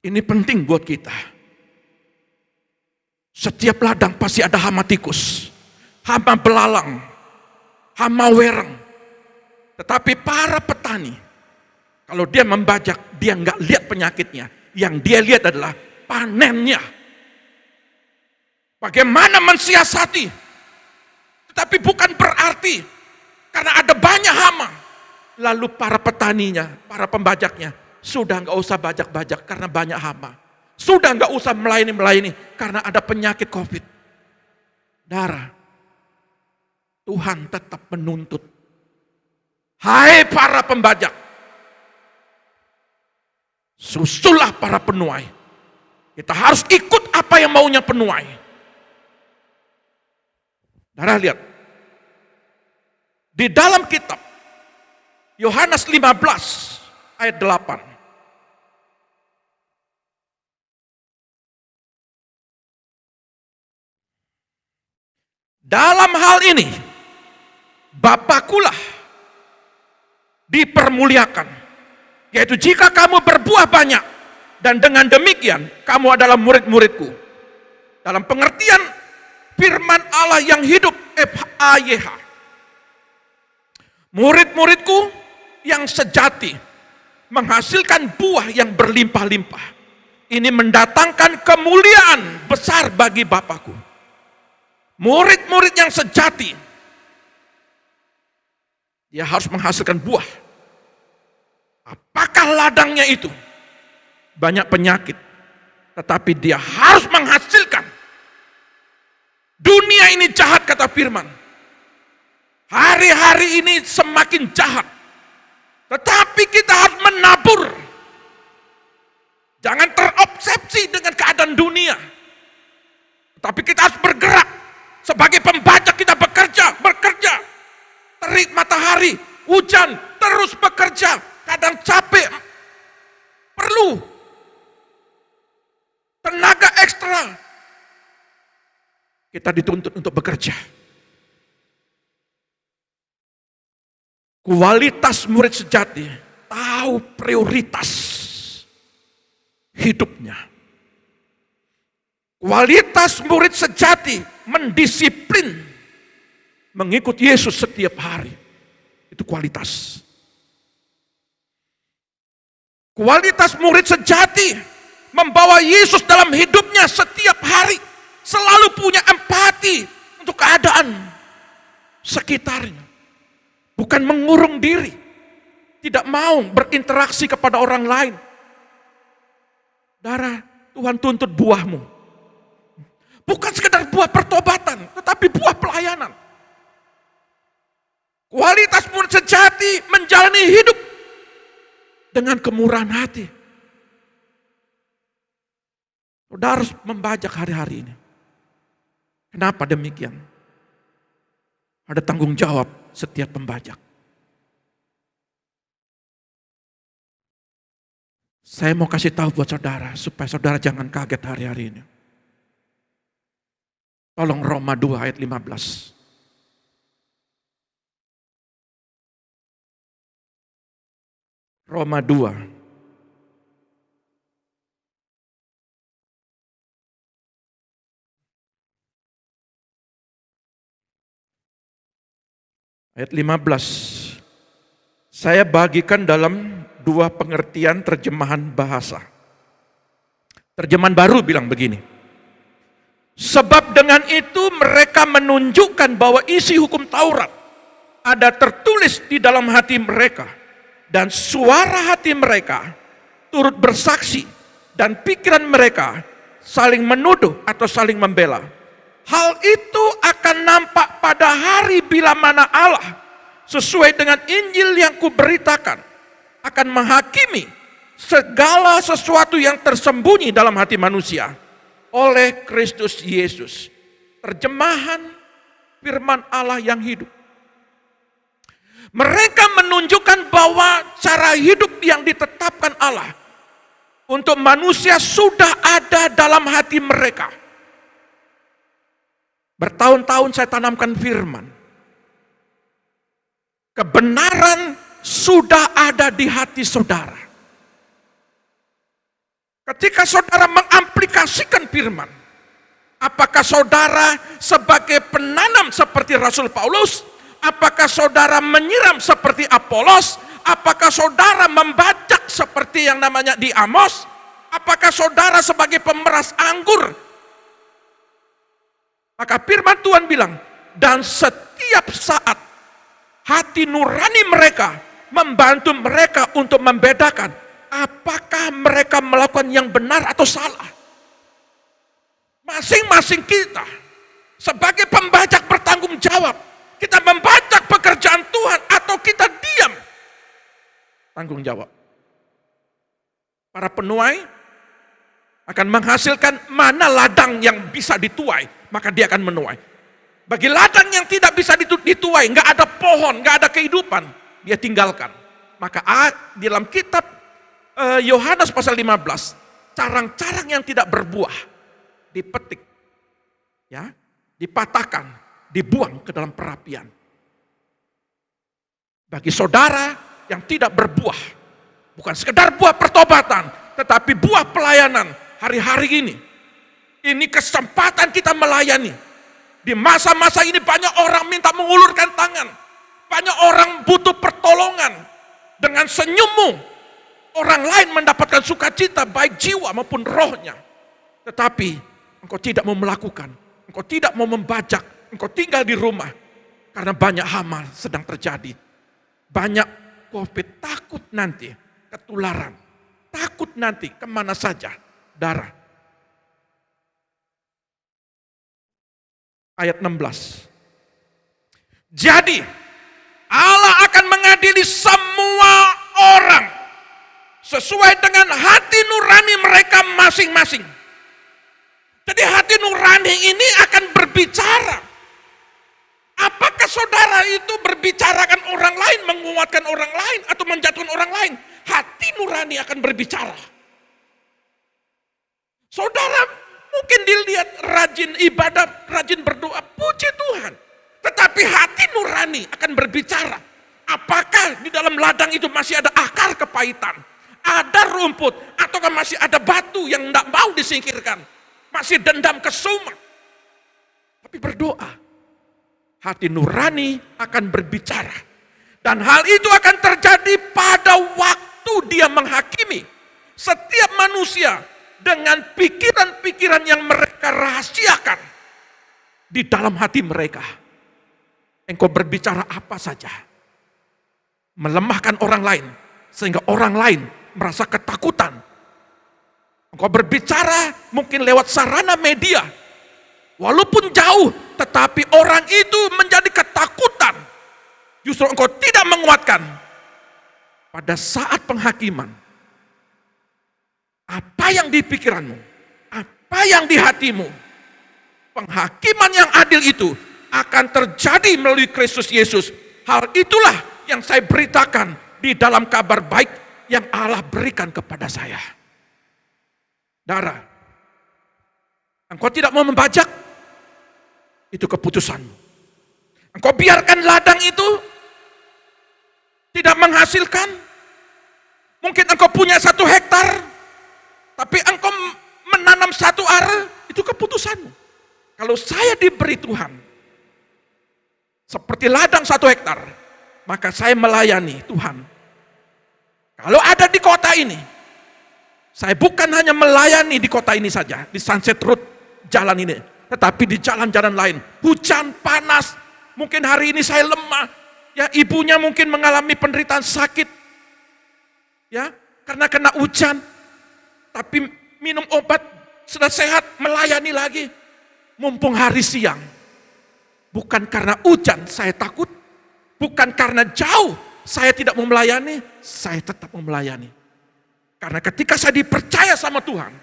ini penting buat kita. Setiap ladang pasti ada hama tikus, hama belalang, hama wereng. Tetapi para petani, kalau dia membajak, dia nggak lihat penyakitnya. Yang dia lihat adalah panennya. Bagaimana mensiasati. Tetapi bukan berarti karena ada banyak hama. Lalu para petaninya, para pembajaknya, sudah nggak usah bajak-bajak karena banyak hama. Sudah nggak usah melayani karena ada penyakit COVID. Saudara, Tuhan tetap menuntut. Hai para pembajak, susulah para penuai. Kita harus ikut apa yang maunya penuai. Saudara lihat, di dalam kitab Yohanes 15 ayat 8. Dalam hal ini, Bapakulah dipermuliakan, yaitu jika kamu berbuah banyak, dan dengan demikian kamu adalah murid-muridku. Dalam pengertian firman Allah yang hidup, FAYH. Murid-muridku yang sejati menghasilkan buah yang berlimpah-limpah. Ini mendatangkan kemuliaan besar bagi Bapakku. Murid-murid yang sejati, dia harus menghasilkan buah. Apakah ladangnya itu? Banyak penyakit, tetapi dia harus menghasilkan. Dunia ini jahat, kata firman. Hari-hari ini semakin jahat. Tetapi kita harus menabur. Jangan terobsesi dengan keadaan dunia. Tetapi kita harus bergerak. Sebagai pembajak kita bekerja. Terik matahari, hujan, terus bekerja. Kadang capek. Perlu tenaga ekstra. Kita dituntut untuk bekerja. Kualitas murid sejati tahu prioritas hidupnya. Kualitas murid sejati mendisiplin mengikut Yesus setiap hari. Itu kualitas. Kualitas murid sejati membawa Yesus dalam hidupnya setiap hari. Selalu punya empati untuk keadaan sekitarnya. Bukan mengurung diri. Tidak mau berinteraksi kepada orang lain. Saudara, Tuhan tuntut buahmu. Bukan sekedar buah pertobatan, tetapi buah pelayanan. Kualitas murid sejati menjalani hidup dengan kemurahan hati. Saudara harus membajak hari-hari ini. Kenapa demikian? Ada tanggung jawab setiap pembajak. Saya mau kasih tahu buat saudara, supaya saudara jangan kaget hari-hari ini. Tolong Roma 2 ayat 15. Roma 2. Ayat 15. Saya bagikan dalam dua pengertian terjemahan bahasa. Terjemahan baru bilang begini. Sebab dengan itu mereka menunjukkan bahwa isi hukum Taurat ada tertulis di dalam hati mereka. Dan suara hati mereka turut bersaksi. Dan pikiran mereka saling menuduh atau saling membela. Hal itu akan nampak pada hari bila mana Allah sesuai dengan Injil yang kuberitakan akan menghakimi segala sesuatu yang tersembunyi dalam hati manusia oleh Kristus Yesus. Terjemahan firman Allah yang hidup. Mereka menunjukkan bahwa cara hidup yang ditetapkan Allah untuk manusia sudah ada dalam hati mereka. Bertahun-tahun saya tanamkan firman. Kebenaran sudah ada di hati saudara. Ketika saudara mengaplikasikan firman, apakah saudara sebagai penanam seperti Rasul Paulus? Apakah saudara menyiram seperti Apolos? Apakah saudara membajak seperti yang namanya di Amos? Apakah saudara sebagai pemeras anggur? Maka firman Tuhan bilang, dan setiap saat hati nurani mereka membantu mereka untuk membedakan apakah mereka melakukan yang benar atau salah. Masing-masing kita sebagai pembajak bertanggung jawab. Kita membajak pekerjaan Tuhan atau kita diam. Tanggung jawab. Para penuai akan menghasilkan mana ladang yang bisa dituai, maka dia akan menuai. Bagi ladang yang tidak bisa dituai, nggak ada pohon, nggak ada kehidupan, dia tinggalkan. Maka di dalam kitab Yohanes pasal 15, carang-carang yang tidak berbuah dipetik, ya, dipatahkan, dibuang ke dalam perapian. Bagi saudara yang tidak berbuah, bukan sekedar buah pertobatan, tetapi buah pelayanan hari-hari ini kesempatan kita melayani. Di masa-masa ini banyak orang minta mengulurkan tangan, banyak orang butuh pertolongan. Dengan senyummu, orang lain mendapatkan sukacita baik jiwa maupun rohnya. Tetapi engkau tidak mau melakukan, engkau tidak mau membajak, engkau tinggal di rumah. Karena banyak hama sedang terjadi. Banyak COVID, takut nanti ketularan. Takut nanti kemana saja darah. Ayat 16. Jadi Allah akan mengadili semua orang sesuai dengan hati nurani mereka masing-masing. Jadi hati nurani ini akan berbicara. Apakah saudara itu berbicarakan orang lain, menguatkan orang lain, atau menjatuhkan orang lain? Hati nurani akan berbicara. Saudara mungkin dilihat rajin ibadah, rajin berdoa, puji Tuhan. Tetapi hati nurani akan berbicara. Apakah di dalam ladang itu masih ada akar kepahitan? Ada rumput? Ataukah masih ada batu yang tidak mau disingkirkan? Masih dendam kesumat? Tapi berdoa. Hati nurani akan berbicara. Dan hal itu akan terjadi pada waktu dia menghakimi setiap manusia dengan pikiran-pikiran yang mereka rahasiakan di dalam hati mereka. Engkau berbicara apa saja, melemahkan orang lain, sehingga orang lain merasa ketakutan. Engkau berbicara mungkin lewat sarana media, walaupun jauh, tetapi orang itu menjadi ketakutan. Justru engkau tidak menguatkan. Pada saat penghakiman, apa yang di pikiranmu, apa yang di hatimu, penghakiman yang adil itu akan terjadi melalui Kristus Yesus. Hal itulah yang saya beritakan di dalam kabar baik yang Allah berikan kepada saya. Saudara, engkau tidak mau membajak, itu keputusanmu. Engkau biarkan ladang itu tidak menghasilkan. Mungkin engkau punya 1 hektar, tapi engkau menanam 1 ara, itu keputusanmu. Kalau saya diberi Tuhan seperti ladang 1 hektar, maka saya melayani Tuhan. Kalau ada di kota ini, saya bukan hanya melayani di kota ini saja, di Sunset Road, jalan ini, tetapi di jalan-jalan lain. Hujan, panas, mungkin hari ini saya lemah, ya ibunya mungkin mengalami penderitaan sakit, ya karena kena hujan, tapi minum obat, sudah sehat, melayani lagi. Mumpung hari siang, bukan karena hujan saya takut, bukan karena jauh saya tidak mau melayani, saya tetap mau melayani. Karena ketika saya dipercaya sama Tuhan,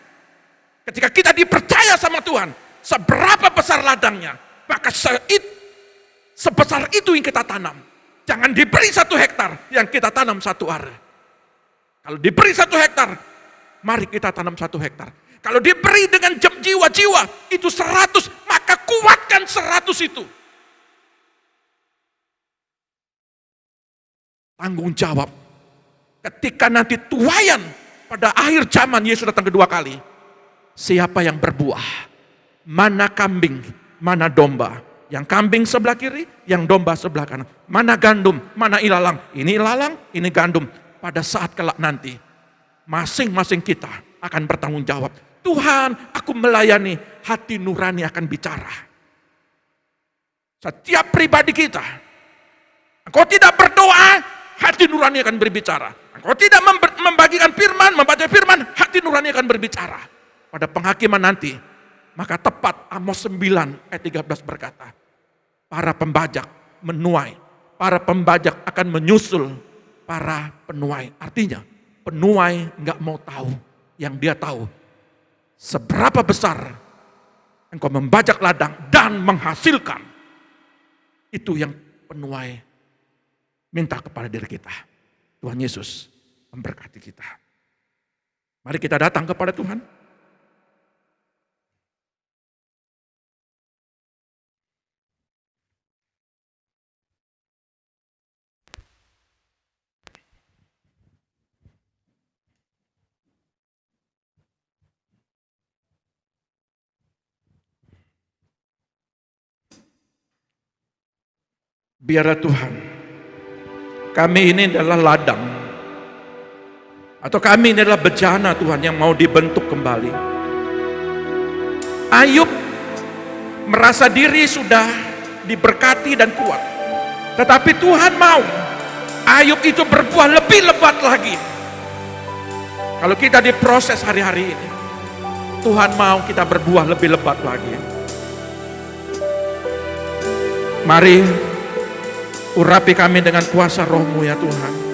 ketika kita dipercaya sama Tuhan, seberapa besar ladangnya, maka sebesar itu yang kita tanam. Jangan diberi 1 hektar, yang kita tanam 1 ara. Kalau diberi 1 hektar, mari kita tanam 1 hektar. Kalau diberi dengan jiwa-jiwa itu 100, maka kuatkan 100 itu. Tanggung jawab. Ketika nanti tuaian pada akhir zaman Yesus datang kedua kali, siapa yang berbuah? Mana kambing, mana domba? Yang kambing sebelah kiri, yang domba sebelah kanan. Mana gandum, mana ilalang? Ini ilalang, ini gandum. Pada saat kelak nanti, masing-masing kita akan bertanggung jawab. Tuhan, aku melayani, hati nurani akan bicara. Setiap pribadi kita, engkau tidak berdoa, hati nurani akan berbicara. Engkau tidak membagikan firman, membaca firman, hati nurani akan berbicara. Pada penghakiman nanti, maka tepat Amos 9 ayat 13 berkata, para pembajak menuai, para pembajak akan menyusul para penuai. Artinya, penuai nggak mau tahu, yang dia tahu seberapa besar engkau membajak ladang dan menghasilkan. Itu yang penuai minta kepada diri kita. Tuhan Yesus memberkati kita. Mari kita datang kepada Tuhan. Biarlah Tuhan, kami ini adalah ladang Atau kami ini adalah bejana Tuhan yang mau dibentuk kembali. Ayub merasa diri sudah diberkati dan kuat. Tetapi Tuhan mau Ayub itu berbuah lebih lebat lagi. Kalau kita diproses hari-hari ini, Tuhan mau kita berbuah lebih lebat lagi. Mari urapi kami dengan kuasa Roh-Mu ya Tuhan.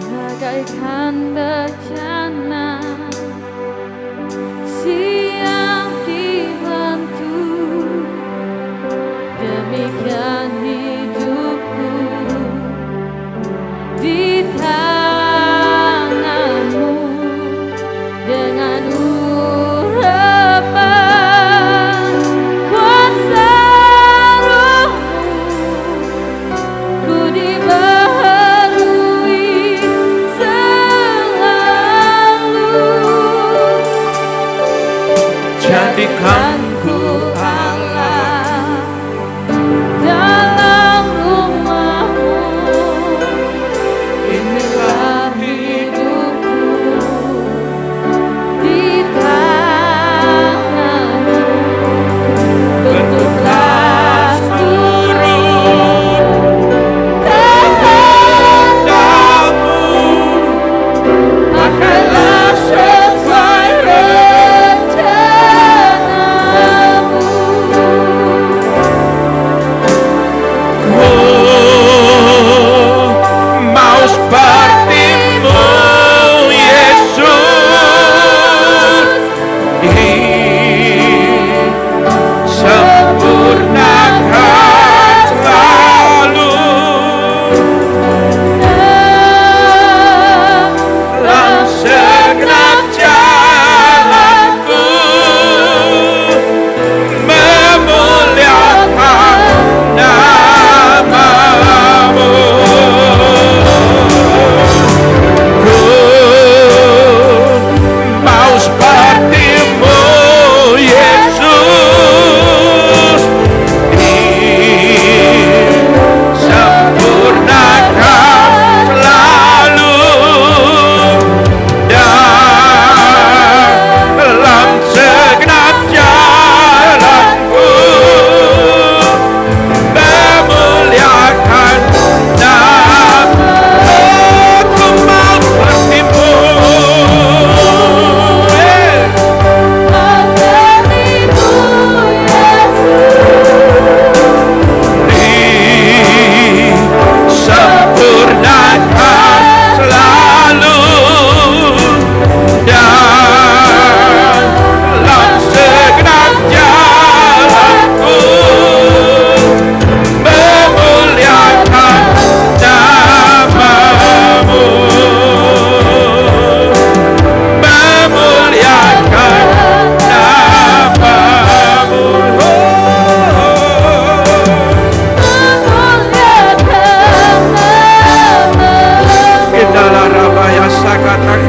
Bagaikan bejana siap dibentuk, demikian hidupku di tangan-Mu dengan urapan kuasa Roh-Mu, ku dibaharui selalu. Jadikan ku Allah dalam rumah-Mu, inilah hidupku di tangan-Mu, bentuklah seluruh kehendak-Mu, pakailah sesuai rencana-Mu. Ku mau seperti-Mu Yesus, sempurnakan selalu dalam segenap jalanku, memuliakan nama-Mu. Ku mau seperti-Mu Yesus, sempurnakan selalu dalam segenap jalanku, memuliakan nama-Mu. Ku mau seperti-Mu, sempurnakan selalu dalam segenap jalanku, memuliakan nama-Mu, memuliakan nama-Mu. Kinala rabaya sakatakan,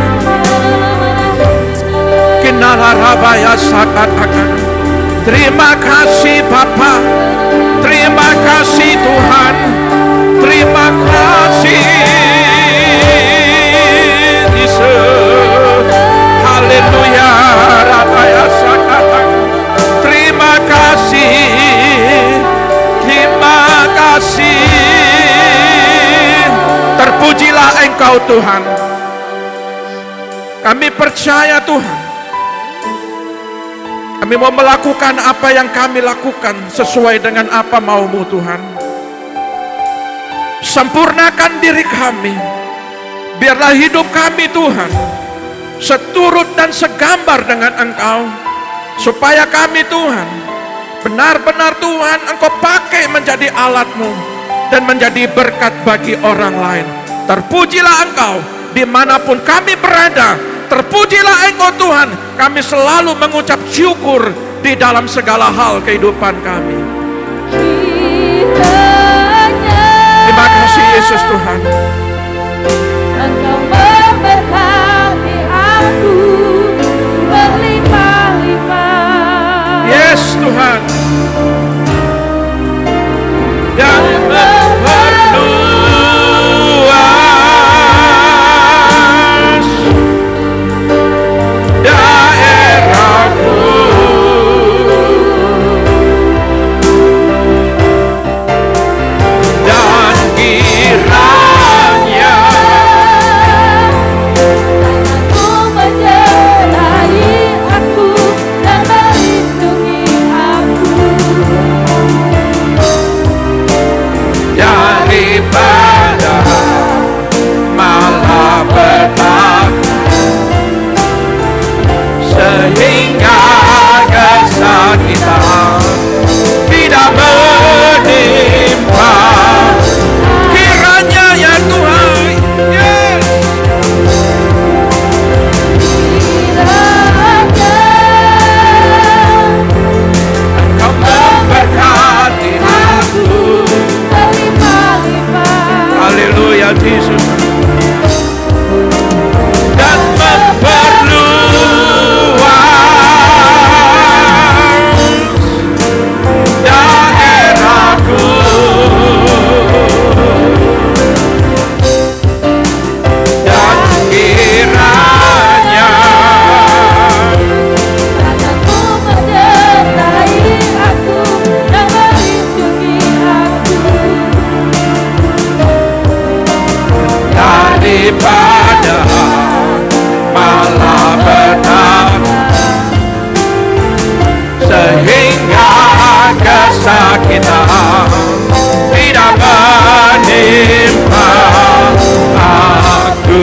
kinala rabaya sakatakan. Terima kasih Bapa, terima kasih Tuhan, terima kasih Yesus. Haleluya, rabaya sakatakan. Terima kasih, terima kasih. Terpujilah Engkau Tuhan. Kami percaya Tuhan, kami mau melakukan apa yang kami lakukan sesuai dengan apa mau-Mu Tuhan. Sempurnakan diri kami, biarlah hidup kami Tuhan seturut dan segambar dengan Engkau, supaya kami Tuhan benar-benar Tuhan Engkau pakai menjadi alat-Mu dan menjadi berkat bagi orang lain. Terpujilah Engkau dimanapun kami berada. Terpujilah Engkau Tuhan. Kami selalu mengucap syukur di dalam segala hal kehidupan kami. Terima kasih Yesus Tuhan. Engkau memberkati aku berlimpah-limpah. Yes Tuhan. Dan memperluas kesakitan tidak menimpa aku,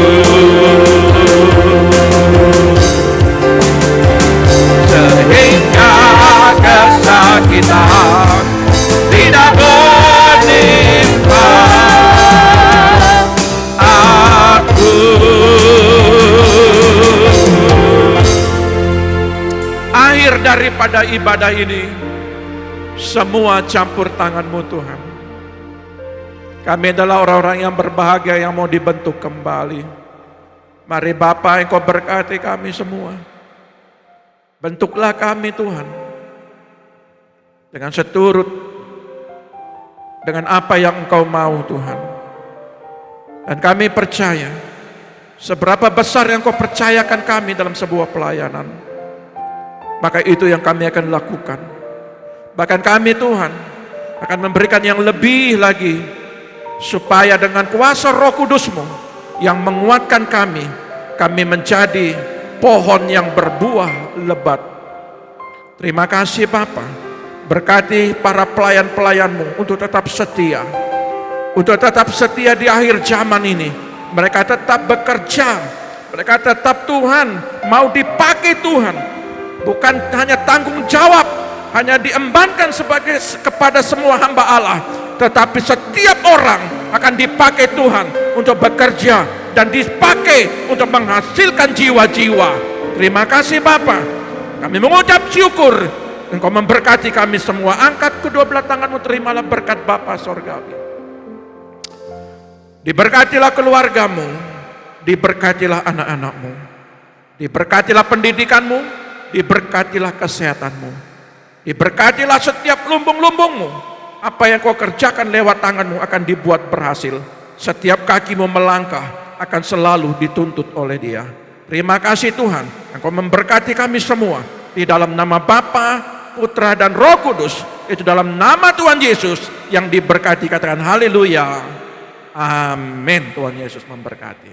sehingga kesakitan tidak menimpa aku. Akhir daripada ibadah ini, semua campur tangan-Mu Tuhan. Kami adalah orang-orang yang berbahagia yang mau dibentuk kembali. Mari Bapa, Engkau berkati kami semua. Bentuklah kami Tuhan, dengan seturut dengan apa yang Engkau mau Tuhan. Dan kami percaya, seberapa besar yang Kau percayakan kami dalam sebuah pelayanan, maka itu yang kami akan lakukan. Bahkan kami Tuhan akan memberikan yang lebih lagi, supaya dengan kuasa Roh Kudus-Mu yang menguatkan kami menjadi pohon yang berbuah lebat. Terima kasih Bapa. Berkati para pelayan-pelayan-Mu untuk tetap setia. Untuk tetap setia di akhir zaman ini. Mereka tetap bekerja. Mereka tetap Tuhan mau dipakai Tuhan. Bukan hanya tanggung jawab, hanya diembankan kepada semua hamba Allah. Tetapi setiap orang akan dipakai Tuhan untuk bekerja dan dipakai untuk menghasilkan jiwa-jiwa. Terima kasih Bapa. Kami mengucap syukur. Engkau memberkati kami semua. Angkat kedua belah tangan-Mu, terimalah berkat Bapa Sorgawi. Diberkatilah keluarga-Mu, diberkatilah anak-anak-Mu, diberkatilah pendidikan-Mu, diberkatilah kesehatan-Mu, diberkatilah setiap lumbung-lumbung-Mu. Apa yang Kau kerjakan lewat tangan-Mu akan dibuat berhasil. Setiap kaki-Mu melangkah akan selalu dituntut oleh Dia. Terima kasih Tuhan, Engkau memberkati kami semua. Di dalam nama Bapa, Putra dan Roh Kudus. Itu dalam nama Tuhan Yesus yang diberkati. Katakan haleluya. Amin. Tuhan Yesus memberkati.